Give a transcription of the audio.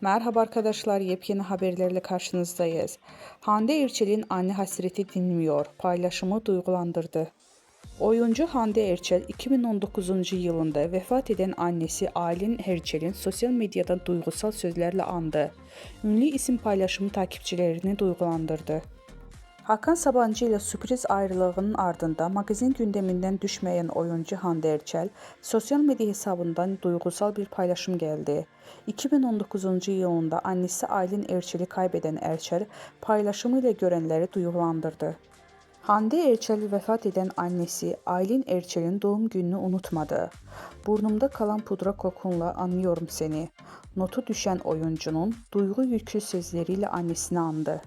Merhaba arkadaşlar, yepyeni haberlerle karşınızdayız. Hande Erçel'in anne hasreti dinmiyor paylaşımı duygulandırdı. Oyuncu Hande Erçel 2019 yılında vefat eden annesi Aylin Erçel'in sosyal medyada duygusal sözlerle andı. Ünlü isim paylaşımı takipçilerini duygulandırdı. Hakan Sabancı ile sürpriz ayrılığının ardından magazin gündeminden düşmeyen oyuncu Hande Erçel, sosyal medya hesabından duygusal bir paylaşım geldi. 2019 yılında annesi Aylin Erçel'i kaybeden Erçel, paylaşımıyla görenleri duygulandırdı. Hande Erçel vefat eden annesi Aylin Erçel'in doğum gününü unutmadı. Burnumda kalan pudra kokunla anlıyorum seni. Notu düşen oyuncunun duygu yüklü sözleriyle annesini andı.